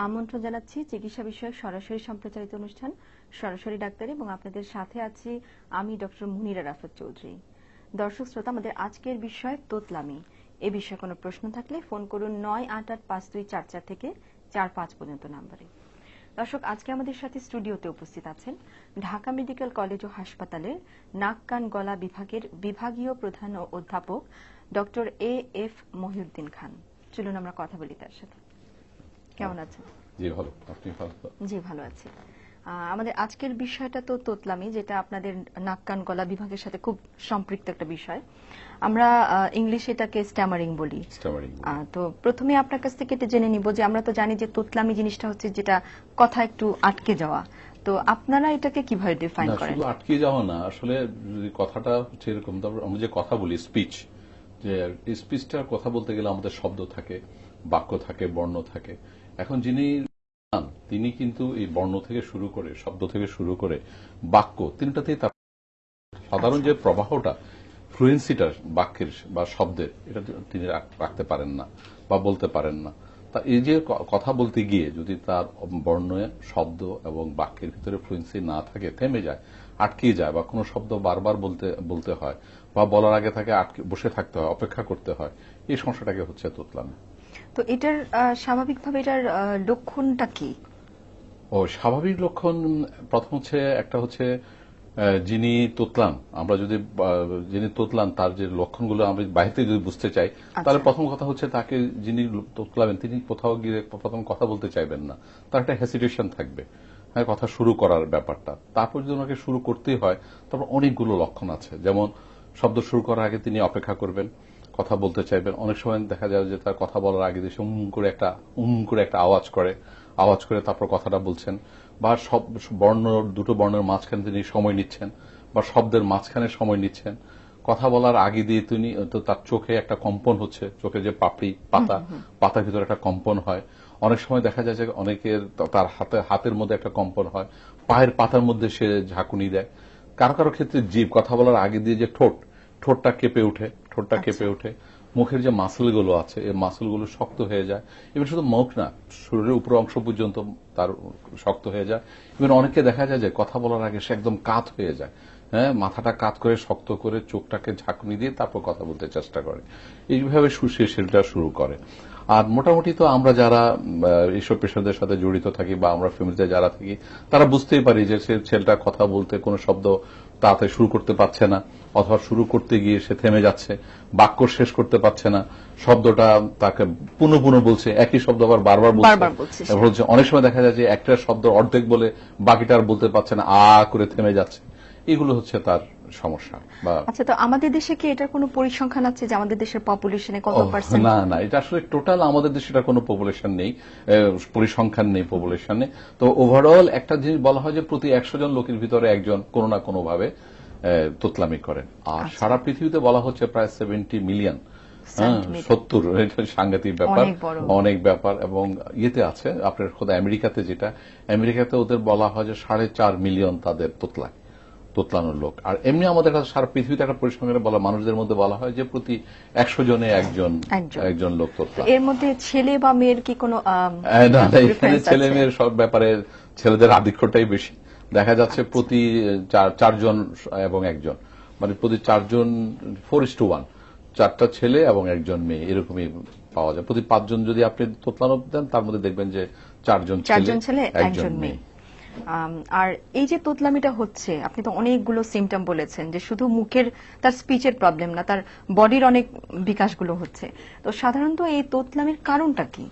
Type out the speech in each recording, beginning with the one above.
আমন্ত্রণ জানাচ্ছি চিকিৎসা বিষয়ক সরাসরি সম্প্রচারিত অনুষ্ঠান সরাসরি ডাক্তার এবং আপনাদের সাথে আছি আমি ডক্টর মুনিরা রাফাত চৌধুরী। দর্শক শ্রোতা, আমাদের আজকের বিষয় তোতলামি। এ বিষয়ে কোনো প্রশ্ন থাকলে ফোন করুন ৯৮৮৫২৪৪ থেকে ৪৫ পর্যন্ত নাম্বারে। দর্শক, আজকে আমাদের সাথে স্টুডিওতে উপস্থিত আছেন ঢাকা মেডিকেল কলেজ ও হাসপাতালের নাক কান গলা বিভাগের বিভাগীয় প্রধান ও অধ্যাপক ডক্টর এ.এফ. মহিউদ্দিন খান। চলুন আমরা কথা বলি তার সাথে। কেমন আছেন? জি ভালো, আপনি ভালো? জি ভালো আছি। আমাদের আজকের বিষয়টা তো তোতলামি, যেটা আপনাদের নাক কান গলা বিভাগের সাথে খুব সম্পৃক্ত একটা বিষয়। আমরা ইংলিশে এটাকে স্ট্যামারিং বলি। তো প্রথমে আপনার কাছ থেকে এটা জেনে নিব যে আমরা তো জানি যে তোতলামি জিনিসটা হচ্ছে যেটা কথা একটু আটকে যাওয়া, তো আপনারা এটাকে কিভাবে ডিফাইন করেন? শুধু আটকে যাওয়া না, আসলে কথাটা হচ্ছে এরকম, আমরা যে কথা বলি স্পিচ, যে স্পিচটা কথা বলতে গেলে আমাদের শব্দ থাকে, বাক্য থাকে, বর্ণ থাকে। এখন যিনি তিনি কিন্তু এই বর্ণ থেকে শুরু করে, শব্দ থেকে শুরু করে বাক্য, তিনটাতেই তার সাধারণ যে প্রবাহটা, ফ্লুয়েন্সিটা বাক্যের বা শব্দের, এটা তিনি রাখতে পারেন না বা বলতে পারেন না। তা এই যে কথা বলতে গিয়ে যদি তার বর্ণ, শব্দ এবং বাক্যের ভিতরে ফ্লুয়েন্সি না থাকে, থেমে যায়, আটকে যায়, বা কোনো শব্দ বারবার বলতে হয় বা বলার আগে তাকে আটকে বসে থাকতে হয়, অপেক্ষা করতে হয়, এই সমস্যাটাকে হচ্ছে তোতলামি। তো এটার স্বাভাবিকভাবে এটার লক্ষণটা কি? স্বাভাবিক লক্ষণ প্রথম হচ্ছে একটা হচ্ছে যিনি তোতলান, আমরা যদি যিনি তোতলান তার যে লক্ষণগুলো আমরা বাইরে যদি বুঝতে চাই, তাহলে প্রথম কথা হচ্ছে তাকে যিনি তোতলাবেন তিনি কোথাও গিয়ে প্রথম কথা বলতে চাইবেন না, তার একটা হেসিটেশন থাকবে, হ্যাঁ, কথা শুরু করার ব্যাপারটা। তারপর যদি ওনাকে শুরু করতেই হয়, তারপর অনেকগুলো লক্ষণ আছে। যেমন শব্দ শুরু করার আগে তিনি অপেক্ষা করবেন, কথা বলতে চাইবেন। অনেক সময় দেখা যায় যে তার কথা বলার আগে দেশে করে একটা আওয়াজ করে তারপর কথাটা বলছেন, বা সব বর্ণ, দুটো বর্ণের মাঝখানে তিনি সময় নিচ্ছেন, বা শব্দের মাঝখানে সময় নিচ্ছেন। কথা বলার আগে দিয়ে তিনি তো তার চোখে একটা কম্পন হচ্ছে, চোখে যে পাপড়ি পাতার ভিতরে একটা কম্পন হয়। অনেক সময় দেখা যায় যে অনেকের তার হাতের মধ্যে একটা কম্পন হয়, পায়ের পাতার মধ্যে সে ঝাঁকুনি দেয়। কারো কারো ক্ষেত্রে জিভ, কথা বলার আগে দিয়ে যে ঠোঁটটা কেঁপে ওঠে, মুখের যে মাসলগুলো আছে এই মাসলগুলো শক্ত হয়ে যায়। এবং শুধু মুখ না, শরীরের উপর অংশ পর্যন্ত তার শক্ত হয়ে যায়। এবং অনেকে দেখা যায় যে কথা বলার আগে সে একদম কাত হয়ে যায়, হ্যাঁ, মাথাটা কাত করে শক্ত করে চোখটাকে ঝাঁকুনি দিয়ে তারপর কথা বলতে চেষ্টা করে। এইভাবে সেটা শুরু করে। আর মোটামুটি তো আমরা যারা এইসব পেশাদের সাথে জড়িত থাকি বা আমরা ফ্যামিলিতে যারা থাকি, তারা বুঝতেই পারি যে সে ছেলেটা কথা বলতে কোনো শব্দ তাড়াতাড়ি শুরু করতে পারছে না, অথবা শুরু করতে গিয়ে সে থেমে যাচ্ছে, বাক্য শেষ করতে পারছে না, শব্দটা তাকে পুনঃ বলছে, একই শব্দ আবার বারবার বলছে। অনেক সময় দেখা যায় যে একটা শব্দ অর্ধেক বলে বাকিটা আর বলতে পারছে না, করে থেমে যাচ্ছে। এগুলো হচ্ছে তার সমস্যা। আচ্ছা, তো আমাদের দেশে কি এটার কোনো পরিসংখ্যান আছে যে আমাদের দেশের পপুলেশনে কত পার্সেন্ট? না, এটা আসলে টোটাল আমাদের দেশে এটা কোনো পপুলেশন নেই, পরিসংখ্যান নেই পপুলেশনে। তো ওভারঅল একটা জিনিস বলা হয় যে প্রতি 100 জন লোকের ভিতরে একজন কোনো না কোনো ভাবে তোতলামি করেন। আর সারা পৃথিবীতে বলা হচ্ছে প্রায় 70 মিলিয়ন, 70, এটা সাংঘাতিক ব্যাপার, অনেক ব্যাপার। এবং ইয়েতে আছে আপনার খোদা আমেরিকাতে ওদের বলা হয় যে 4.5 মিলিয়ন তাদের তোতলানোর লোক। আর এমনি আমাদের কাছে সারা পৃথিবীতে একটা পরিসংখ্যানে বলা, মানুষদের মধ্যে বলা হয় যে প্রতি 100 জনে একজন লোক তোতলায়। এর মধ্যে ছেলে বা মেয়ের কি কোনো? না, এখানে ছেলে মেয়ের সব ব্যাপারে ছেলেদের আধিক্যটাই বেশি। দেখা যাচ্ছে প্রতি 4 জন এবং একজন, মানে প্রতি 4 জন 4:1, 4টা ছেলে এবং একজন মেয়ে, এরকমই পাওয়া যায়। প্রতি 5 জন যদি আপনি তোতলানো দেন, তার মধ্যে দেখবেন যে 4 জন ছেলে একজন মেয়ে। আর এই যে তোতলামিটা হচ্ছে, আপনি তো অনেকগুলো সিমটম বলেছেন যে শুধু মুখের, তার স্পিচের প্রবলেম না, তার বডির অনেক বিকাশগুলো হচ্ছে। তো সাধারণত এই তোতলামির কারণটা কি?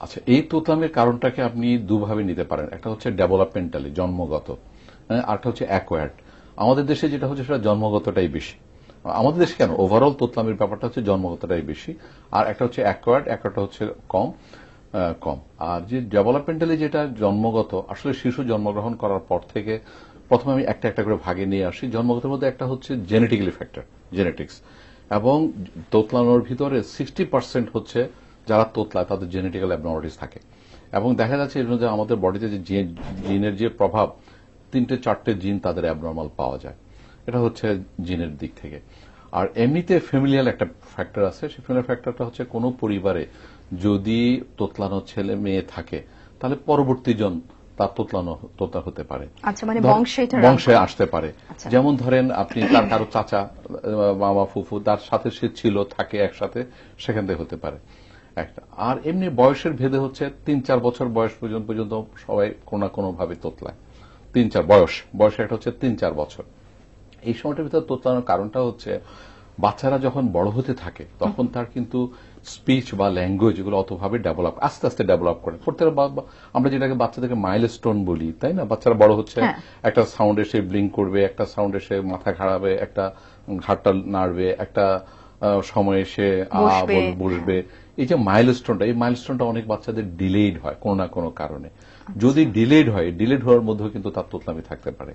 আচ্ছা, এই তোতলামির কারণটাকে আপনি দুভাবে নিতে পারেন। একটা হচ্ছে ডেভেলপমেন্টালি, জন্মগত, আরটা হচ্ছে অ্যাকোয়ার্ড। আমাদের দেশে যেটা হচ্ছে সেটা জন্মগতটাই বেশি। আমাদের দেশে কেন, ওভারঅল তোতলামির ব্যাপারটা হচ্ছে জন্মগতটাই বেশি। আর একটা হচ্ছে অ্যাকোয়ার্ডটা হচ্ছে কম। আর যে ডেভেলপমেন্টালি যেটা জন্মগত, আসলে শিশু জন্মগ্রহণ করার পর থেকে প্রথমে আমি একটা করে ভাগে নিয়ে আসি। জন্মগতের মধ্যে একটা হচ্ছে জেনেটিক্যালি ফ্যাক্টর, জেনেটিক্স, এবং তোতলানোর ভিতরে 60% হচ্ছে যারা তোতলায় তাদের জেনেটিক্যাল অ্যাবনর্মালিটিস থাকে। এবং দেখা যাচ্ছে এর মধ্যে আমাদের বডিতে যে জিনের যে প্রভাব, 3-4টে জিন তাদের অ্যাবনর্মাল পাওয়া যায়। এটা হচ্ছে জিনের দিক থেকে। আর এমনিতে ফ্যামিলিয়াল একটা ফ্যাক্টর আছে। সেই ফ্যামিলিয়াল ফ্যাক্টরটা হচ্ছে কোনো পরিবারে যদি তোতলানো ছেলে মেয়ে থাকে, তাহলে পরবর্তী জন তার তোতলা হতে পারে। আচ্ছা, মানে বংশে আসতে পারে। আচ্ছা। যেমন ধরেন আপনি তার কারো চাচা, মামা, ফুফু, তার সাথে সে ছিল, থাকে একসাথে, সেখান থেকে হতে পারে একটা। আর এমনি বয়সের ভেদে হচ্ছে 3-4 বছর বয়স পর্যন্ত সবাই কোনো না কোনো ভাবে তোতলায়। 3-4 বয়সে একটা হচ্ছে 3-4 বছর। এই সময়টার ভিতরে তোতলানোর কারণটা হচ্ছে বাচ্চারা যখন বড় হতে থাকে তখন তার কিন্তু স্পিচ বা ল্যাঙ্গুয়েজ এগুলো অতভাবে আস্তে আস্তে ডেভেলপ করে। আমরা যেটাকে বাচ্চাদেরকে মাইলস্টোন বলি, তাই না? বাচ্চারা বড় হচ্ছে, একটা সাউন্ডে সে ব্লিঙ্ক করবে, একটা সাউন্ডে সে মাথা ঘাড়াবে, একটা ঘাটটা নাড়বে, একটা সময়ে সে বসবে। এই যে মাইলস্টোনটা অনেক বাচ্চাদের ডিলেড হয় কোনো না কোনো কারণে। যদি ডিলেড হওয়ার মধ্যেও কিন্তু তার তোতলামি থাকতে পারে।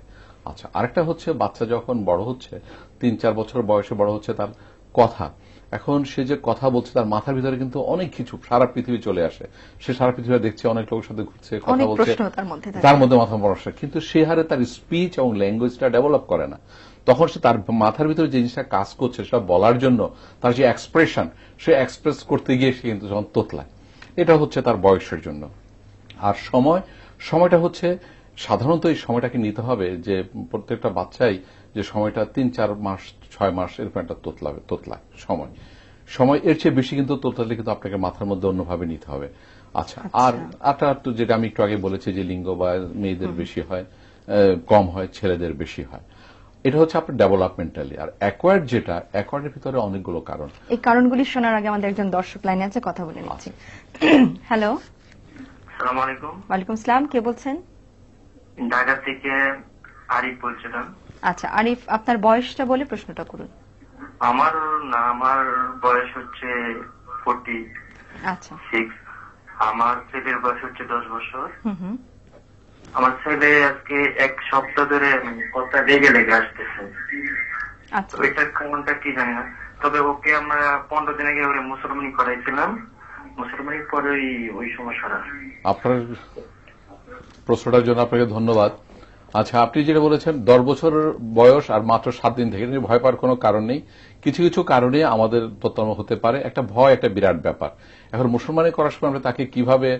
আচ্ছা, আরেকটা হচ্ছে বাচ্চা যখন বড় হচ্ছে, 3-4 বছর বয়সে বড় হচ্ছে, তার কথা, এখন সে যে কথা বলছে তার মাথার ভিতরে কিন্তু অনেক কিছু, সারা পৃথিবী চলে আসে। সে সারা পৃথিবী দেখছে, অনেক লোকের সাথে ঘুরছে, কথা বলছে, তার মধ্যে মাথা পড়াশা, কিন্তু সে হারে তার স্পিচ এবং ল্যাঙ্গুয়েজটা ডেভেলপ করে না। তখন সে তার মাথার ভিতরে যে জিনিসটা কাজ করছে সেটা বলার জন্য তার যে এক্সপ্রেশন, সে এক্সপ্রেস করতে গিয়ে সে কিন্তু যখন তোতলায়, এটা হচ্ছে তার বয়সের জন্য। আর সময়টা হচ্ছে সাধারণত এই সময়টাকে নিতে হবে যে প্রত্যেকটা বাচ্চাই যে সময়টা 3-4 মাস 6 মাস এরকম একটা তোতলায় সময় এর চেয়ে বেশি কিন্তু তোতলালে কিন্তু আপনাকে মাথার মধ্যে অন্যভাবে নিতে হবে। আচ্ছা, আর যেটা আমি একটু আগে বলেছি যে লিঙ্গ বা মেয়েদের বেশি হয়, কম হয়, ছেলেদের বেশি হয়, এটা হচ্ছে আপনার ডেভেলপমেন্টালি। আর অ্যাকোয়ার্ডের ভিতরে অনেকগুলো কারণ। এই কারণগুলি শোনার আগে আমাদের একজন দর্শক লাইনে আছে, কথা বলে নিচ্ছি। হ্যালো, আসসালামু আলাইকুম। ওয়ালাইকুম আসসালাম, কে বলছেন? ঢাকা থেকে আরিফ বলছিলাম। আচ্ছা আরিফ, আপনার বয়সটা বলে প্রশ্নটা করুন। আমার বয়স হচ্ছে 46। আচ্ছা, আমার ছেলের বয়স হচ্ছে 10 বছর। আমার ছেলে আজকে 1 সপ্তাহ ধরে কথা লেগে আসতেছে। আচ্ছা, এটার কারণটা কি জানি না, তবে ওকে আমরা 15 দিন আগে ওরে মুসলমানি করাইছিলাম। মুসলমানির পরে ওই সমস্যাটা। আপনার প্রশ্নটার জন্য আপনাকে ধন্যবাদ। আচ্ছা, আপনি যেটা বলেছেন 10 বছর বয়স আর মাত্র 7 দিন থেকে, ভয় পাওয়ার কোনো কারণ নেই। কিছু কিছু কারণে আমাদের তোতলানো হতে পারে। একটা ভয় একটা বিরাট ব্যাপার। এখন মুসলমানি করার সময় আমরা তাকে কিভাবে,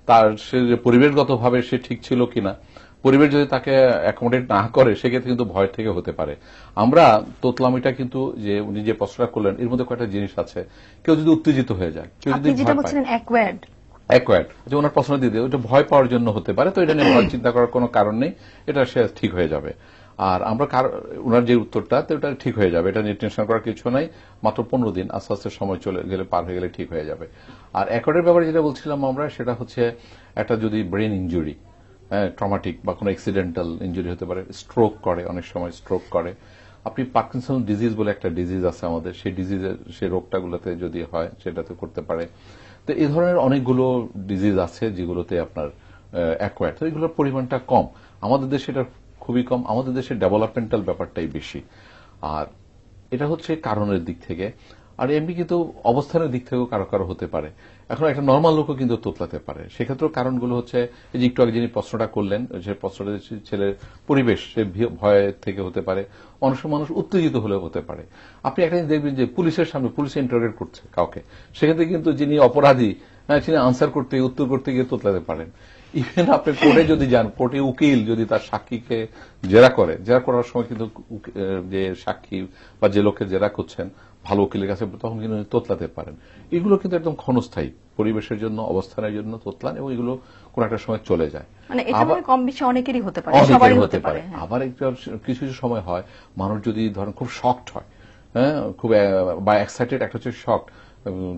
তার সে পরিবেশগতভাবে সে ঠিক ছিল কিনা, পরিবেশ যদি তাকে অ্যাকোমোডেট না করে সেক্ষেত্রে কিন্তু ভয় থেকে হতে পারে। আমরা তোতলামিটা কিন্তু, যে উনি যে প্রশ্নটা করলেন, এর মধ্যে কয়েকটা জিনিস আছে। কেউ যদি উত্তেজিত হয়ে যায়, কেউ যদি ভয় পায়, যে ওনার প্রশ্ন দিয়ে ওটা ভয় পাওয়ার জন্য হতে পারে, তো এটা নিয়ে ভয় চিন্তা করার কোনো কারণ নেই, এটা সে ঠিক হয়ে যাবে। আর আমরা ওনার যে উত্তরটা, তো ওটা ঠিক হয়ে যাবে, এটা নিয়ে টেনশন করার কিছু নাই। মাত্র 15 দিন, আস্তে আস্তে সময় চলে গেলে, পার হয়ে গেলে ঠিক হয়ে যাবে। আর অ্যাকর্ডের ব্যাপারে যেটা বলছিলাম আমরা, সেটা হচ্ছে একটা যদি ব্রেন ইনজুরি, ট্রমাটিক বা কোনো অ্যাক্সিডেন্টাল ইনজুরি হতে পারে, স্ট্রোক করে, অনেক সময় স্ট্রোক করে। আপনি পার্কিনসন ডিজিজ বলে একটা ডিজিজ আছে আমাদের, সেই ডিজিজের সেই রোগটাগুলোতে যদি হয় সেটাতে করতে পারে। তো এই ধরনের অনেকগুলো ডিজিজ আছে যেগুলোতে আপনার অ্যাকোয়ার্ড, তো এগুলোর পরিমাণটা কম। আমাদের দেশে এটা খুবই কম, আমাদের দেশে ডেভেলপমেন্টাল ব্যাপারটাই বেশি। আর এটা হচ্ছে কারণের দিক থেকে। আর এমনি কিন্তু অবস্থানের দিক থেকেও কারো কারো হতে পারে। এখন একটা নর্মাল লোকও কিন্তু তোতলাতে পারে। সেক্ষেত্রেও কারণগুলো হচ্ছে, এই যে একটু আগে যিনি প্রশ্নটা করলেন, যে প্রশ্নটা ছেলের পরিবেশ, সে ভয় থেকে হতে পারে, অনেক সময় মানুষ উত্তেজিত হলেও হতে পারে। আপনি একটা জিনিস দেখবেন যে পুলিশের সামনে, পুলিশে ইন্টারোগেট করছে কাউকে, সেক্ষেত্রে কিন্তু যিনি অপরাধী, তিনি আনসার করতে, উত্তর করতে গিয়ে তোতলাতে পারেন। ইভেন আপনি কোর্টে যদি যান, কোর্টে উকিল যদি তার সাক্ষীকে জেরা করার সময় কিন্তু যে সাক্ষী বা যে লোকের জেরা করছেন ভালো উকিলের কাছে, তখন কিন্তু তোতলাতে পারেন। এগুলো কিন্তু একদম ক্ষণস্থায়ী, পরিবেশের জন্য, অবস্থানের জন্য তোতলান, এবং এগুলো কোন একটা সময় চলে যায়। মানে এটা কম বেশি অনেকেরই হতে পারে, সবারই হতে পারে। আবার কিছু কিছু সময় হয়, মানুষ যদি ধরেন খুব শকড হয়, খুব বা এক্সাইটেড, একটা হচ্ছে শকড,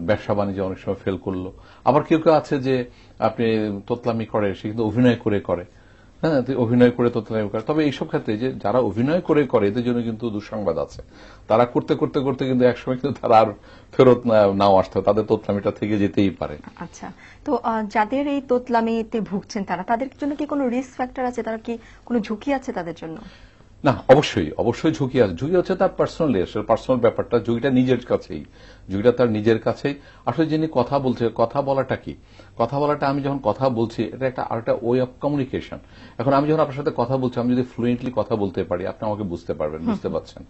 ব্যবসা বাণিজ্য অনেক সময় ফেল করলো। আবার কেউ কেউ আছে যে আপনি তোতলামি করে, সে কিন্তু অভিনয় করে, অভিনয় করে তোতলামি করে। তবে এইসব ক্ষেত্রে যে যারা অভিনয় করে এদের জন্য কিন্তু দুঃসংবাদ আছে। তারা করতে করতে করতে কিন্তু একসময় কিন্তু তারা আর ফেরত নাও আসতে, তাদের তোতলামিটা থেকে যেতেই পারে। আচ্ছা, তো যাদের এই তোতলামিতে ভুগছেন তাদের জন্য কি কোনো রিস্ক ফ্যাক্টর আছে? তারা কি কোনো ঝুঁকি আছে তাদের জন্য? না, অবশ্যই অবশ্যই ঝুঁকি আছে। ঝুঁকি হচ্ছে তার পার্সোনাল ব্যাপারটা, ঝুঁকিটা নিজের কাছেই, ঝুঁকিটা তার নিজের কাছেই। আসলে যিনি কথা বলছে, কথা বলাটা কি, কথা বলাটা, আমি যখন কথা বলছি এটা একটা আরেকটা ওয়ে অফ কমিউনিকেশন। এখন আমি যখন আপনার সাথে কথা বলছি, আমি যদি ফ্লুয়েন্টলি কথা বলতে পারি, আপনি আমাকে বুঝতে পারবেন, বুঝতে পারছেন।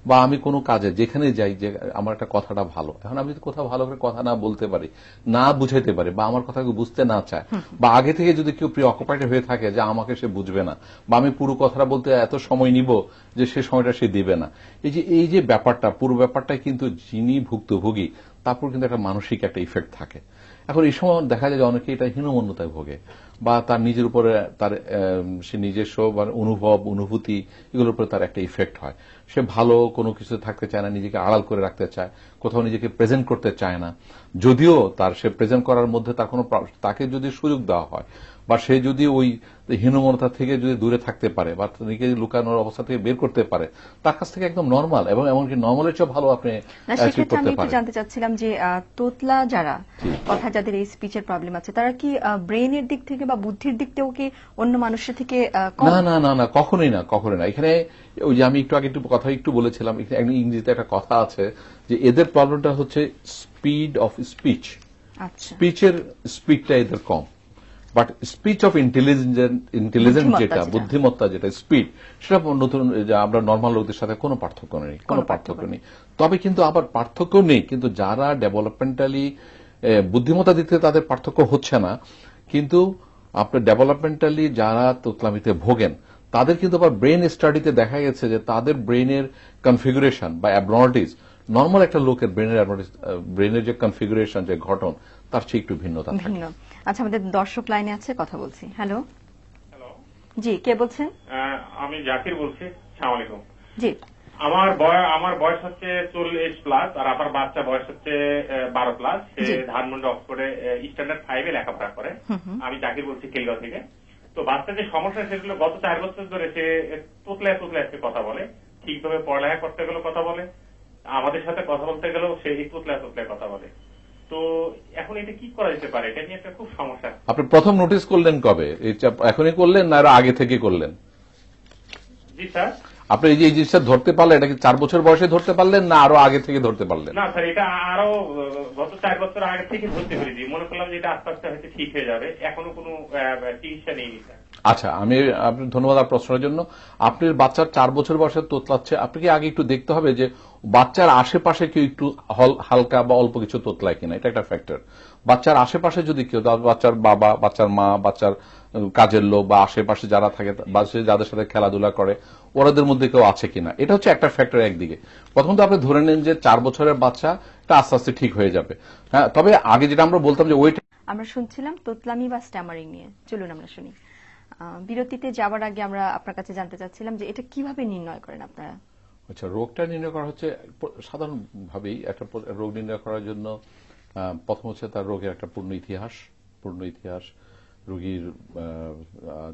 বা আমি কোনো কাজে যেখানে যাই, যে আমার একটা কথাটা ভালো, এখন আমি যদি কোথাও ভালো করে কথা না বলতে পারি, না বুঝাইতে পারি, বা আমার কথাকে বুঝতে না চায়, বা আগে থেকে যদি কেউ প্রি অকুপাইড হয়ে থাকে যে আমাকে সে বুঝবে না, বা আমি পুরো কথাটা বলতে এত সময় নিব যে সে সময়টা সে দিবে না, এই যে ব্যাপারটা, পুরো ব্যাপারটাই কিন্তু যিনি ভুক্তভোগী তারপর কিন্তু একটা মানসিক একটা ইফেক্ট থাকে। এখন এই সময় দেখা যায় যে অনেকে এটা হীনমন্যতায় ভোগে, বা তার নিজের উপরে তার সে নিজস্ব অনুভব, অনুভূতি, এগুলোর উপরে তার একটা ইফেক্ট হয়। সে ভালো কোনো কিছু থাকতে চায় না, নিজেকে আড়াল করে রাখতে চায়, কোথাও নিজেকে প্রেজেন্ট করতে চায় না। যদিও তার সে প্রেজেন্ট করার মধ্যে তার কোনো, তাকে যদি সুযোগ দেওয়া হয়, বা সে যদি ওই হীনমন্যতা থেকে যদি দূরে থাকতে পারে, বা নিজেকে লুকানোর অবস্থা থেকে বের করতে পারে, তার কাছ থেকে একদম নর্মাল, এবং এমনকি নর্মালের চেয়ে ভালো আপনি অ্যাচিভ করতে আমি একটু পারেন। জানতে চাচ্ছিলাম যে তোতলা যারা, কথা যাদের এই স্পিচের প্রবলেম আছে, তারা কি ব্রেইনের দিক থেকে বা বুদ্ধির দিক থেকেও কি অন্য মানুষের থেকে কম? না না না না, কখনোই না, কখনোই না। এখানে ওই যে আমি একটু আগে কথা একটু বলেছিলাম, ইংরেজিতে একটা কথা আছে যে এদের প্রবলেমটা হচ্ছে স্পিড অফ স্পিচ। আচ্ছা, স্পিচের স্পিডটা এদের কম, বাট স্পিচ অফ ইন্টেলিজেন্ট যেটা, বুদ্ধিমত্তা যেটা স্পিড, সেটা নতুন, আমরা নর্মাল লোকদের সাথে কোনো পার্থক্য নেই, কোনো পার্থক্য নেই। তবে কিন্তু আবার পার্থক্য নেই, কিন্তু যারা ডেভেলপমেন্টালি বুদ্ধিমত্তা দিক থেকে তাদের পার্থক্য হচ্ছে না, কিন্তু আপনার ডেভেলপমেন্টালি যারা তোতলামিতে ভোগেন, তাদের কিন্তু আবার ব্রেন স্টাডিতে দেখা গেছে যে তাদের ব্রেনের কনফিগুরেশন বা অ্যাবনর্মালিটিস নর্মাল একটা লোকের ব্রেনের যে কনফিগুরেশন, যে গঠন, তার চেয়ে একটু ভিন্নতা থাকে। আচ্ছা, আমাদের দর্শক লাইনে আছে, কথা বলছি। হ্যালো, হ্যালো, জি, কে বলছেন? আমি জাকির বলছি। আসসালামু আলাইকুম। জি, আমার বয়স হচ্ছে 40+, আর আপনার বাচ্চা বয়স হচ্ছে 12+। সে ধানমন্ডি অক্সফোর্ডে স্ট্যান্ডার্ড 5-এ লেখাপড়া করে। আমি জাকির বলছি কেলগাঁও থেকে। তো বাচ্চার যে সমস্যা, সেগুলো গত 4 বছর ধরে সে তোতলায় তোতলায় কথা বলে। ঠিকভাবে পড়ালেখা করতে গেলেও কথা বলে, আমাদের সাথে কথা বলতে গেলেও সে তোতলায় তোতলায় কথা বলে। তো এখন এটা কি করা যেতে পারে? এটা নিয়ে একটা খুব সমস্যা। আপনি প্রথম নোটিস করলেন কবে? এখনই করলেন না আরো আগে থেকে করলেন? জি স্যার। আপনি এই জিনিসটা ধরতে পারলেন, এটা কি 4 বছর বয়সে ধরতে পারলেন না আরো আগে থেকে ধরতে পারলেন? না স্যার, এটা আরো গত 4 বছর আগে থেকে ধরতে পেরেছি। মনে করলাম যে এটা আস্তে আস্তে হয়তো ঠিক হয়ে যাবে। এখনো কোনো চিকিৎসা নেইনি স্যার। আচ্ছা, আমি আপনার ধন্যবাদ আপনার প্রশ্নের জন্য। আপনার বাচ্চার 4 বছর বয়সে তোতলাচ্ছে, আপনাকে আগে একটু দেখতে হবে যে বাচ্চার আশেপাশে কেউ একটু হালকা বা অল্প কিছু তোতলায় কিনা, এটা একটা ফ্যাক্টর। বাচ্চার আশেপাশে যদি কেউ, বাচ্চার বাবা, বাচ্চার মা, বাচ্চার কাজের লোক, বা আশেপাশে যারা থাকে, যাদের সাথে খেলাধুলা করে, ওরাদের মধ্যে কেউ আছে কিনা, এটা হচ্ছে একটা ফ্যাক্টর একদিকে। প্রথমত আপনি ধরে নেন যে 4 বছরের বাচ্চা, এটা আস্তে আস্তে ঠিক হয়ে যাবে। হ্যাঁ, তবে আগে যেটা আমরা বলতাম যে ওইটা, আমরা শুনছিলাম তোতলামি বা স্ট্যামারিং নিয়ে। চলুন আমরা শুনি। বিরতিতে যাওয়ার আগে আমরা আপনার কাছে জানতে চাচ্ছিলাম যে এটা কিভাবে নির্ণয় করেন আপনারা? আচ্ছা, রোগটা নির্ণয় করা হচ্ছে সাধারণভাবেই একটা রোগ নির্ণয় করার জন্য প্রথম হচ্ছে তার রোগের একটা পূর্ণ ইতিহাস, রোগীর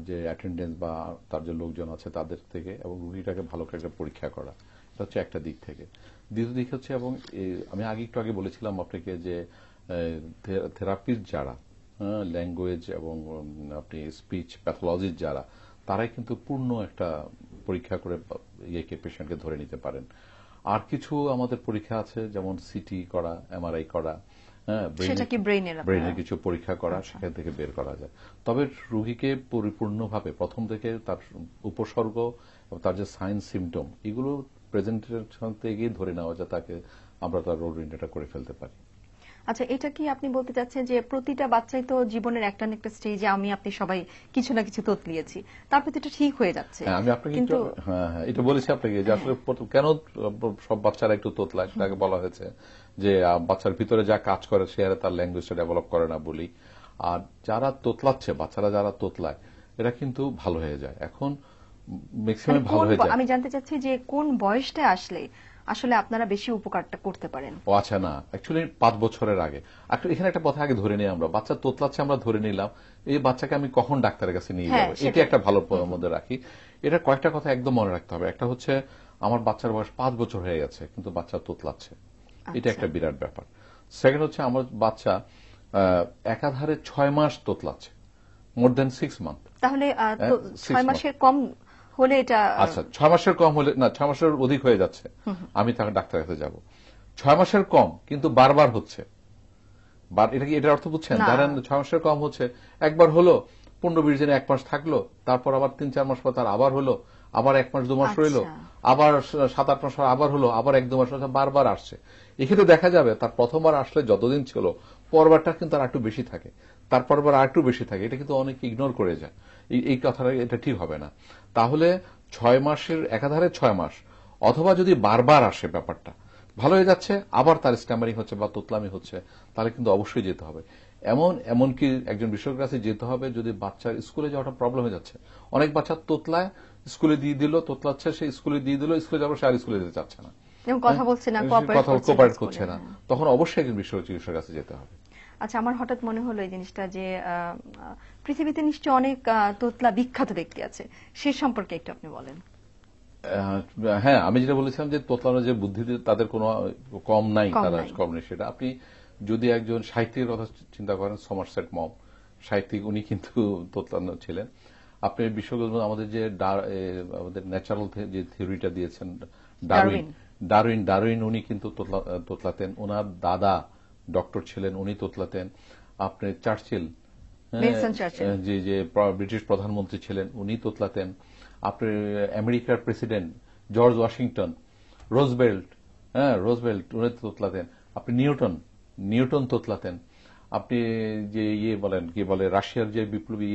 যে অ্যাটেন্ডেন্স বা তার যে লোকজন আছে তাদের থেকে, এবং রোগীটাকে ভালো করে একটা পরীক্ষা করা, এটা হচ্ছে একটা দিক থেকে। দ্বিতীয় দিক হচ্ছে, এবং আমি একটু আগে বলেছিলাম আপনাকে যে থেরাপিস্ট যারা, ল্যাঙ্গুয়েজ এবং আপনি স্পিচ প্যাথোলজিস্ট যারা, তারাই কিন্তু পূর্ণ একটা পরীক্ষা করে পেশেন্টকে ধরে নিতে পারেন। আর কিছু আমাদের পরীক্ষা আছে, যেমন সিটি করা, এমআরআই করা, ব্রেনের কিছু পরীক্ষা করা, সেখান থেকে বের করা যায়। তবে রোগীকে পরিপূর্ণভাবে প্রথম থেকে তার উপসর্গ এবং তার যে সাইন সিমটম, এগুলো প্রেজেন্টেশন থেকে ধরে নেওয়া যায়, তাকে আমরা তার রোগ নির্ণয়টা করে ফেলতে পারি। আচ্ছা, এটা কি আপনি বলতে চাচ্ছেন যে প্রতিটা বাচ্চাই তো জীবনের একটা না একটা স্টেজে আপনি সবাই কিছু না কিছু তোতলিয়েছি, তারপর তো এটা ঠিক হয়ে যাচ্ছে? আমি আপনাকে এটা বলেছি আপনাকে যে আসলে কেন সব বাচ্চারা একটু তোতলায়, সেটাকে বলা হয়েছে যে বাচ্চার ভিতরে যা কাজ করে সে আর তার ল্যাঙ্গুয়েজটা ডেভেলপ করে না বলি। আর যারা তোতলাচ্ছে, বাচ্চারা যারা তোতলায়, এরা কিন্তু ভালো হয়ে যায়। এখন ম্যাক্সিমাম ভালো হয়ে যায়। আমি জানতে চাচ্ছি যে কোন বয়সটা আসলে আসলে আপনারা বেশি উপকারটা করতে পারেন? ও আচ্ছা, না, অ্যাকচুয়ালি 5 বছরের আগে। এখানে একটা কথা আগে ধরে নিই, আমরা বাচ্চা তোতলাচ্ছে, আমরা ধরে নিলাম এই বাচ্চাকে আমি কখন ডাক্তারের কাছে নিয়ে যাবো, এটা একটা ভালো মধ্যে রাখি। এটা কয়েকটা কথা একদম মনে রাখতে হবে। একটা হচ্ছে, আমার বাচ্চার বয়স 5 বছর হয়ে গেছে কিন্তু বাচ্চা তোতলাচ্ছে, এটা একটা বিরাট ব্যাপার। সেকেন্ড হচ্ছে, আমার বাচ্চা একাধারে 6 মাস তোতলাচ্ছে, মোর দেন 6 মান্থ। তাহলে 6 মাসের কম হলে এটা আচ্ছা 6 মাসের কম হলে না, 6 মাসের অধিক হয়ে যাচ্ছে, আমি তাকে ডাক্তার কাছে যাব। 6 মাসের কম কিন্তু বারবার হচ্ছে, এটা কি এটার অর্থ বুঝছেন? না। ধরেন 6 মাসের কম হচ্ছে, একবার হলো, 15-20 দিনে 1 মাস থাকলো, তারপর আবার 3-4 মাস পর তার আবার হলো, আবার 1 মাস 2 মাস রইলো, আবার 7-8 মাস পর আবার হলো, আবার 1-2 মাস বারবার আসছে। এক্ষেত্রে দেখা যাবে তার প্রথমবার আসলে যতদিন ছিল, পরবারটা কিন্তু আর একটু বেশি থাকে, তারপরবার আর একটু বেশি থাকে। এটা কিন্তু অনেকে ইগনোর করে যায়। এই কথাটা এটা ঠিক হবে না। তাহলে 6 মাসের একাধারে 6 মাস, অথবা যদি বারবার আসে, ব্যাপারটা ভালো হয়ে যাচ্ছে, আবার তার স্ট্যামারিং হচ্ছে বা তোতলামি হচ্ছে, তাহলে কিন্তু অবশ্যই যেতে হবে। এমনকি একজন বিশেষজ্ঞের কাছে যেতে হবে যদি বাচ্চার স্কুলে যাওয়াটা প্রবলেম হয়ে যাচ্ছে। অনেক বাচ্চা তোতলায়, স্কুলে দিয়ে দিল, তোতলাচ্ছে, সে স্কুলে দিয়ে দিল, স্কুলে যাবো, সে আর স্কুলে যেতে চাচ্ছে না, কথা বলছে না, কোঅপারেট করছে না, তখন অবশ্যই একজন বিশেষজ্ঞ চিকিৎসকের কাছে যেতে হবে। আচ্ছা, আমার হঠাৎ মনে হলো এই জিনিসটা যে পৃথিবীতে নিশ্চয়ই অনেক তোতলা বিখ্যাত ব্যক্তি আছে, সে সম্পর্কে একটু আপনি বলেন। হ্যাঁ, আমি যেটা বলেছিলাম যে তোতলানোর যে বুদ্ধি তাদের কোনো কম নাই, তারা কম নেই। সেটা আপনি যদি একজন সাহিত্যিকের কথা চিন্তা করেন, সমারসেট মম সাহিত্যিক, উনি কিন্তু তোতলানো ছিলেন। আপনি বিশ্বজ্ঞ আমাদের যে আমাদের ন্যাচারাল যে থিওরিটা দিয়েছেন ডারউইন, উনি কিন্তু তোতলাতেন। ওনার দাদা ডক্টর ছিলেন, উনি তোতলাতেন। আপনি চার্চিল, যে ব্রিটিশ প্রধানমন্ত্রী ছিলেন, উনি তোতলাতেন। আপনি আমেরিকার প্রেসিডেন্ট জর্জ ওয়াশিংটন, রোজভেল্ট উনি তোতলাতেন। আপনি নিউটন তোতলাতেন। আপনি যে কি বলে রাশিয়ার যে বিপ্লবী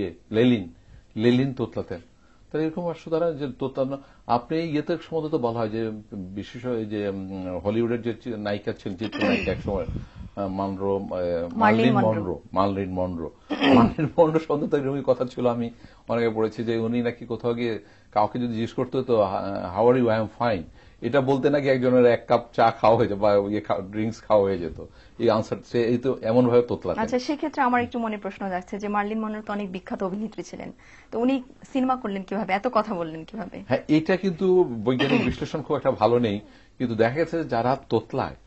লেলিন তোতলাতেন। তাহলে এরকম সুতরাং যে তোতলানো, আপনি ইয়েতে সম্বন্ধে তো বলা হয় যে বিশেষ যে হলিউডের যে নায়িকা ছিলেন, চিত্রনায়িকা একসময় মার্লিন মনরো সম্বন্ধে এরকমই কথা ছিল, আমি অনেকে পড়েছি যে উনি নাকি কোথাও গিয়ে কাউকে যদি জিজ্ঞেস করতে হতো how are you, I am fine, এটা বলতে নাকি একজনের 1 কাপ চা খাওয়া হয়ে যেত বা ড্রিঙ্কস খাওয়া হয়ে যেত, এই আনসার সে এই তো এমন ভাবে তোতলাতেন। আচ্ছা, সেক্ষেত্রে আমার একটু মনে প্রশ্ন যাচ্ছে যে মার্লিন মনরো তো অনেক বিখ্যাত অভিনেত্রী ছিলেন, তো উনি সিনেমা করলেন কিভাবে, এত কথা বললেন কিভাবে? হ্যাঁ, এটা কিন্তু বৈজ্ঞানিক বিশ্লেষণ খুব একটা ভালো নেই, কিন্তু দেখা গেছে যারা তোতলায়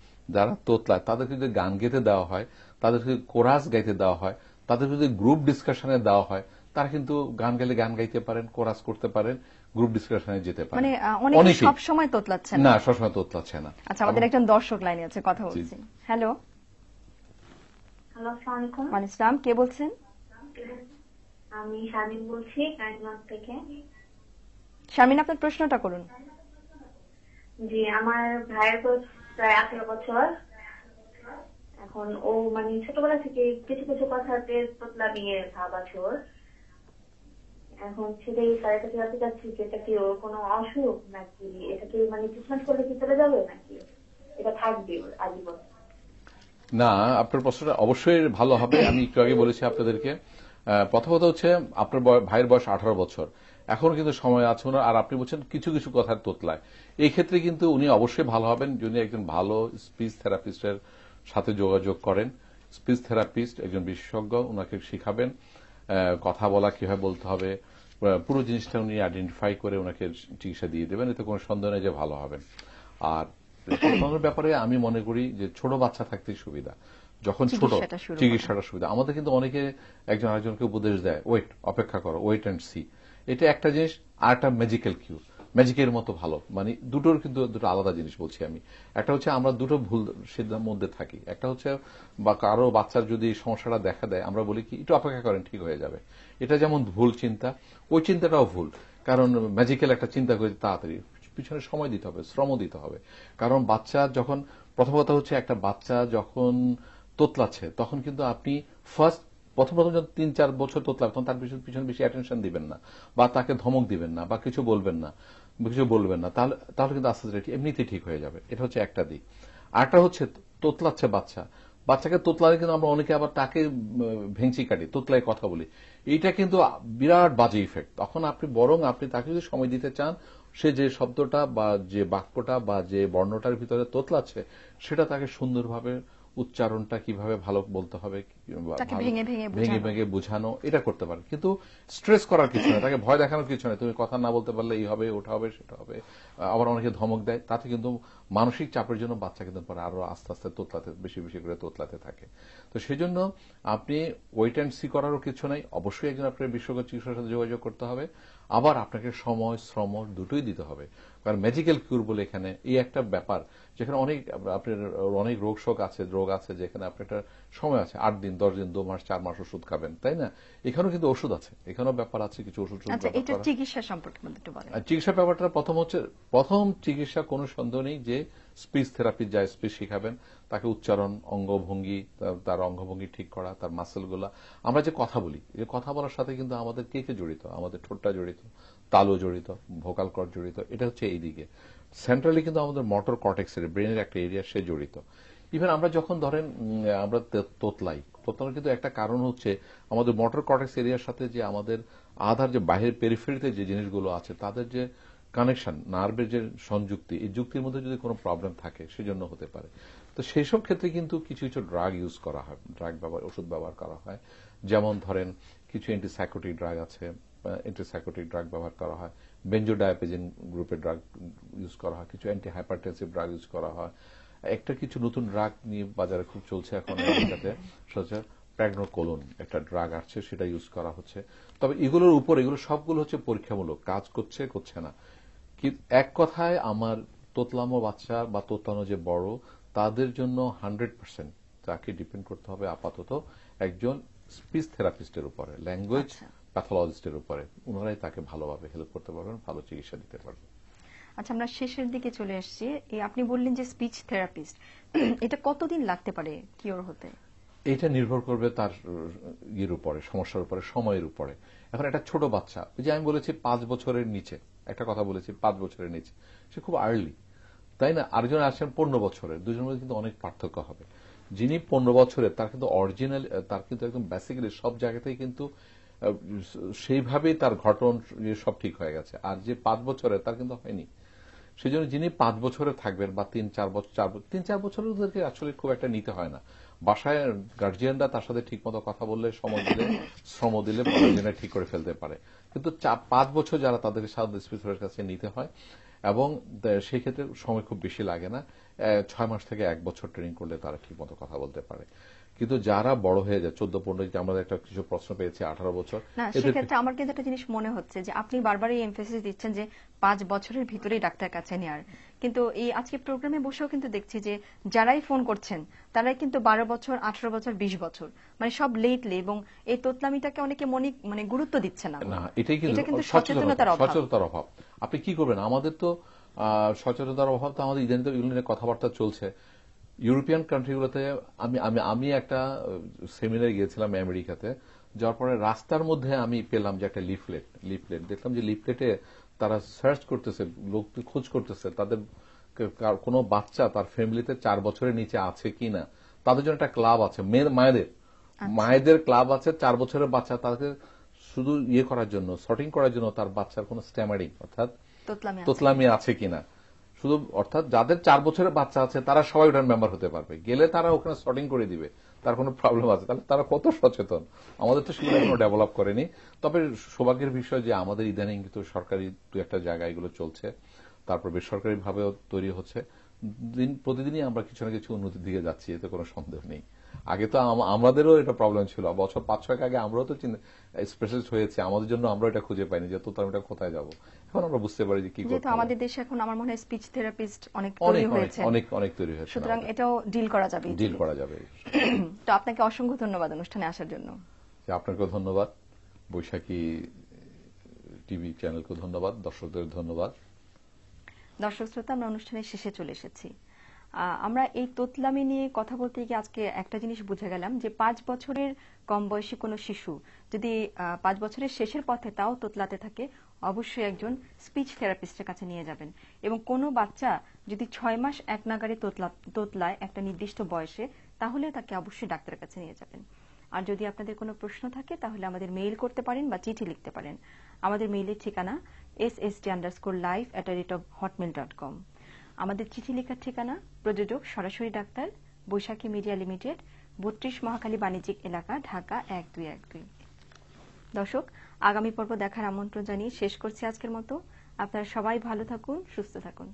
তাদেরকে যদি গান গেতে দেওয়া হয়, তাদেরকে কোরাস গাইতে দেওয়া হয়, তাদেরকে যদি গ্রুপ ডিসকাশনে দেওয়া হয়, তারা কিন্তু গান গাইলে গান গাইতে পারেন, কোরাস করতে পারেন, গ্রুপ ডিসকাশনে যেতে পারেন। মানে অনেকে সব সময় তোতলাচ্ছে না, সবসময় তোতলাচ্ছে না। আচ্ছা, আমাদের একজন দর্শক লাইনে আছে, কথা বলছি। হ্যালো, আসসালামু আলাইকুম। ওয়ালাইকুম আসসালাম, কে বলছেন? আমি শারমিন বলছি কাইজগঞ্জ থেকে। শারমিন, আপনার প্রশ্নটা করুন। জি, আমার ভাইয়ের বয়স প্রায় 18 বছর। এখন ও মানে ছোটবেলা থেকে কিছু কিছু কথাতে তোতলামি এর ভাব আছে ওর। এখন সেটাই স্যারের কাছে জানতে চাচ্ছি যে এটা কি ওর কোনো অসুখ নাকি, এটা কি মানে ট্রিটমেন্ট করলে কি চলে যাবে নাকি এটা থাকবে ওর আজীবন? না, আপনার প্রশ্নটা অবশ্যই ভালো হবে। আমি একটু আগে বলেছি আপনাদেরকে, প্রথমত হচ্ছে আপনার ভাইয়ের বয়স 18 বছর, এখন কিন্তু সময় আছে না। আর আপনি বলছেন কিছু কিছু কথার তোতলায়, এই ক্ষেত্রে কিন্তু উনি অবশ্যই ভালো হবেন যদি একজন ভালো স্পিচ থেরাপিস্টের সাথে যোগাযোগ করেন। স্পিচ থেরাপিস্ট একজন বিশেষজ্ঞ, উনাকে শিখাবেন কথা বলা কিভাবে বলতে হবে, পুরো জিনিসটা উনি আইডেন্টিফাই করে ওনাকে চিকিৎসা দিয়ে দেবেন, এতে কোনো সন্দেহ নেই যে ভালো হবেন। আর তোতলানোর ব্যাপারে আমি মনে করি যে ছোট বাচ্চা থাকতেই সুবিধা, যখন ছোট চিকিৎসাটা সুবিধা। আমাদের কিন্তু অনেকে একজন আরেকজনকে উপদেশ দেয়, অপেক্ষা করো, ওয়েট অ্যান্ড সি। এটা একটা জিনিস, আর একটা ম্যাজিক্যাল কিউর, ম্যাজিকের মতো ভালো, মানে দুটোর কিন্তু দুটো আলাদা জিনিস বলছি আমি। একটা হচ্ছে আমরা দুটো ভুল সিদ্ধান্তের মধ্যে থাকি, একটা হচ্ছে বা কারো বাচ্চার যদি সমস্যাটা দেখা দেয়, আমরা বলি কি একটু অপেক্ষা করেন, ঠিক হয়ে যাবে। এটা যেমন ভুল চিন্তা, ওই চিন্তাটাও ভুল, কারণ ম্যাজিক্যাল একটা চিন্তা করে তাড়াতাড়ি, পিছনে সময় দিতে হবে, শ্রম দিতে হবে। কারণ বাচ্চা যখন, প্রথম কথা হচ্ছে একটা বাচ্চা যখন তোতলাচ্ছে, তখন কিন্তু আপনি প্রথম যখন 3-4 বছর তোতলাবে, তখন তার পিছনে বেশি অ্যাটেনশন দিবেন না, বা তাকে ধমক দিবেন না, বা কিছু বলবেন না, তাহলে কিন্তু আস্তে আস্তে এমনিতেই ঠিক হয়ে যাবে। এটা হচ্ছে একটা দিক। আরেকটা হচ্ছে তোতলাচ্ছে বাচ্চাকে তোতলালে কিন্তু আমরা অনেকে আবার তাকে ভেঙচি কাটি, তোতলায় কথা বলি, এইটা কিন্তু বিরাট বাজে ইফেক্ট। তখন আপনি তাকে যদি সময় দিতে চান, সে যে শব্দটা বা যে বাক্যটা বা যে বর্ণটার ভিতরে তোতলাচ্ছে, সেটা তাকে সুন্দরভাবে উচ্চারণটা কিভাবে ভালো বলতে হবে, তাকে ভেঙে ভেঙে ভেঙে বোঝানো। ভেঙে বোঝানো, এটা করতে পারে। কিন্তু স্ট্রেস করার কিছু নেই, তাকে ভয় দেখানোর কিছু নেই। তুমি কথা না বলতে পারলে এই হবে, ওটা হবে, সেটা হবে। আবার অনেকে ধমক দেয়, তাতে কিন্তু মানসিক চাপের জন্য বাচ্চা কিন্তু পরে আরো আস্তে আস্তে তোতলাতে, বেশি বেশি করে তোতলাতে থাকে। তো সেই জন্য আপনি ওয়েট অ্যান্ড সি করারও কিছু নাই। অবশ্যই একজন আপনার বিশেষজ্ঞ চিকিৎসকের সাথে যোগাযোগ করতে হবে। আবার আপনাকে সময় শ্রম দুটোই দিতে হবে, কারণ ম্যাজিক্যাল কিউর বলে এখানে এই একটা ব্যাপার, যেখানে অনেক আপনার অনেক রোগ আছে যেখানে আপনার একটা সময় আছে, 8 দিন, 10 দিন, 2 মাস, 4 মাস ওষুধ খাবেন, তাই না? এখানেও কিন্তু ওষুধ আছে, এখানেও ব্যাপার আছে, কিছু ওষুধ আচ্ছা, এটা চিকিৎসা সম্পর্কে একটু বলেন। চিকিৎসা ব্যাপারটা প্রথম চিকিৎসা, কোনো সন্দেহ নেই যে স্পিচ থেরাপি যায়, স্পিচ শিখাবেন তাকে, উচ্চারণ, অঙ্গভঙ্গি, তার অঙ্গভঙ্গি ঠিক করা, তার মাসেলগুলা। আমরা যে কথা বলি, এই কথা বলার সাথে কিন্তু আমাদের কে জড়িত, আমাদের ঠোঁটটা জড়িত, তালু জড়িত, ভোকাল কর্ড জড়িত, এটা হচ্ছে এইদিকে। সেন্ট্রালি কিন্তু আমাদের মোটর কর্টেক্সের, ব্রেনের একটা এরিয়া, সে জড়িত। ইভেন আমরা যখন ধরেন আমরা তোতলানোর কিন্তু একটা কারণ হচ্ছে আমাদের মোটর কর্টেক্স এরিয়ার সাথে যে আমাদের আধার যে বাহির পেরিফেরিতে যে জিনিসগুলো আছে, তাদের যে কানেকশন, নার্ভের যে সংযুক্তি, এই যুক্তির মধ্যে যদি কোনো প্রবলেম থাকে, সেজন্য হতে পারে। তো সেই সব ক্ষেত্রে কিন্তু কিছু কিছু ড্রাগ ইউজ করা হয়, ওষুধ ব্যবহার করা হয়। যেমন ধরেন কিছু অ্যান্টিসাইকোটিক ড্রাগ আছে, অ্যান্টিসাইকোটিক ড্রাগ ব্যবহার করা হয়, বেনজোডায়াপেজিন গ্রুপের ড্রাগ ইউজ করা হয়, কিছু অ্যান্টি হাইপারটেনসিভ ড্রাগ ইউজ করা হয়। একটা কিছু নতুন ড্রাগ নিয়ে বাজারে খুব চলছে এখন আমেরিকাতে, সেটা হচ্ছে প্র্যাগনোকোলন, একটা ড্রাগ আসছে, সেটা ইউজ করা হচ্ছে। তবে এগুলোর উপর, এগুলো সবগুলো হচ্ছে পরীক্ষামূলক, কাজ করছে না। এক কথায় আমার তোতলামো বাচ্চা বা তোতলানো যে বড়, তাদের জন্য 100% তাকে ডিপেন্ড করতে হবে আপাতত একজন স্পিচ থেরাপিস্টের উপরে, ল্যাঙ্গুয়েজ প্যাথোলজিস্টের উপরে। ওনারাই তাকে ভালোভাবে হেল্প করতে পারবেন, ভালো চিকিৎসা দিতে পারবেন। আচ্ছা, আমরা শেষের দিকে চলে এসেছি। আপনি বললেন যে স্পিচ থেরাপিস্ট, এটা কতদিন লাগতে পারে কিওর হতে? এটা নির্ভর করবে তার ইয়ের উপরে, সমস্যার উপরে, সময়ের উপরে। এখন একটা ছোট বাচ্চা, ওই যে আমি বলেছি 5 বছরের নিচে, একটা কথা বলেছি 5 বছরের নিচে, সে খুব আর্লি, তাই না? আরেকজন আসছেন 15 বছরের, দুজনের মধ্যে কিন্তু অনেক পার্থক্য হবে। যিনি 15 বছরের, তার কিন্তু অরিজিনাল, তার কিন্তু একদম বেসিক্যালি সব জায়গাতেই কিন্তু সেইভাবেই তার ঘটন সব ঠিক হয়ে গেছে। আর যে 5 বছরের, তার কিন্তু হয়নি। সেই জন্য যিনি 5 বছরে থাকবেন বা 3-4 বছর, 3-4 বছরের ওদেরকে আসলে খুব একটা নিতে হয় না। বাসায় গার্জিয়ানরা তার সাথে ঠিক মতো কথা বললে, সময় দিলে, শ্রম দিলে গার্জিয়ানরা ঠিক করে ফেলতে পারে। কিন্তু 5 বছর যারা, তাদের সাধারণত স্পিচের কাছে নিতে হয়, এবং সেই ক্ষেত্রে সময় খুব বেশি লাগে না। 6 মাস থেকে 1 বছর ট্রেনিং করলে তারা ঠিক মতো কথা বলতে পারে। কিন্তু যারা বড় হয়ে যায়, 14-15, আমাদের একটা কিছু প্রশ্ন পেয়েছি 18 বছর, না, সেক্ষেত্রে আমার কিন্তু একটা জিনিস মনে হচ্ছে যে আপনি বারবারই এমফেসিস দিচ্ছেন যে 5 বছরের ভিতরেই ডাক্তার কাছে নেওয়ার, কিন্তু এই আজকে প্রোগ্রামে বসেও কিন্তু দেখছি যে যারাই ফোন করছেন তারাই কিন্তু 12 বছর, 18 বছর, 20 বছর, মানে সব লেটলি, এবং এই তোতলামিটাকে অনেকে মানে গুরুত্ব দিচ্ছে না। এটাই কিন্তু সচেতনতার অভাব। আপনি কি করবেন? আমাদের তো সচেতনতার অভাব, তো আমাদের ইদানিং তো এগুলো নিয়ে কথাবার্তা চলছে। ইউরোপিয়ান কান্ট্রিগুলোতে আমি একটা সেমিনারে গিয়েছিলাম আমেরিকাতে, যাওয়ার পরে রাস্তার মধ্যে আমি পেলাম যে একটা লিফলেট দেখলাম যে লিফলেটে তারা সার্চ করতেছে, লোক খোঁজ করতেছে তাদের কোনো বাচ্চা তার ফ্যামিলিতে 4 বছরের নিচে আছে কিনা। তাদের জন্য একটা ক্লাব আছে, মায়েদের ক্লাব আছে, 4 বছরের বাচ্চা, তাদেরকে শুধু ইয়ে করার জন্য, সর্টিং করার জন্য তার বাচ্চার কোনো স্ট্যামারিং অর্থাৎ তোতলামি আছে কিনা, শুধু অর্থাৎ যাদের 4 বছরের বাচ্চা আছে তারা সবাই ওটার মেম্বার হতে পারবে, গেলে তারা ওখানে সর্টিং করে দিবে, তার কোনো প্রবলেম আছে। তাহলে তারা কত সচেতন। আমাদের তো সেগুলো এখনো ডেভেলপ করেনি। তবে সৌভাগ্যের বিষয় যে আমাদের ইদানিং কিন্তু সরকারি 2-1টা জায়গায় এগুলো চলছে, তারপর বেসরকারি ভাবেও তৈরি হচ্ছে। প্রতিদিনই আমরা কিছু না কিছু উন্নতির দিকে যাচ্ছি, এতে কোনো সন্দেহ নেই। আগে তো আমাদেরও এটা প্রবলেম ছিল, বছর 5-6 আগে আমরাও তো স্পেশালিস্ট হয়েছে, আমাদের জন্য আমরা এটা খুঁজে পাইনি যে তোতলামিটা কোথায় যাব। এখন আমরা বুঝতে পারি যে কি করতে হবে। আমাদের দেশে এখন আমার মনে হয় স্পিচ থেরাপিস্ট অনেক তৈরি হয়েছে, সুতরাং এটাও ডিল করা যাবে। তো আপনাকে অসংখ্য ধন্যবাদ অনুষ্ঠানে আসার জন্য। আপনাকেও ধন্যবাদ, বৈশাখী টিভি চ্যানেলকে ধন্যবাদ, দর্শকদের ধন্যবাদ। দর্শক শ্রোতা, আমরা অনুষ্ঠানের শেষে চলে এসেছি। আমরা এই তোতলামি নিয়ে কথা বলতে গিয়ে আজকে একটা জিনিস বুঝে গেলাম যে 5 বছরের কম বয়সী কোনো শিশু যদি 5 বছরের শেষের পথে তাও তোতলাতে থাকে, অবশ্যই একজন স্পিচ থেরাপিস্টের কাছে নিয়ে যাবেন। এবং কোনো বাচ্চা যদি 6 মাস এক নাগাড়ে তোতলায় একটা নির্দিষ্ট বয়সে, তাহলে তাকে অবশ্যই ডাক্তারের কাছে নিয়ে যাবেন। আর যদি আপনাদের কোনো প্রশ্ন থাকে তাহলে আমাদের মেইল করতে পারেন বা চিঠি লিখতে পারেন। আমাদের মেইলের ঠিকানা ssd_live@hotmail.com। আমাদের চিঠি লেখার ঠিকানা প্রযোজক সরাসরি ডাক্তার, বৈশাখী মিডিয়া লিমিটেড, ৩২ মহাখালী বাণিজ্যিক এলাকা, ঢাকা ১২১২। দর্শক, আগামী পর্ব দেখার আমন্ত্রণ জানিয়ে শেষ করছি আজকের মতো। আপনারা সবাই ভালো থাকুন, সুস্থ থাকুন।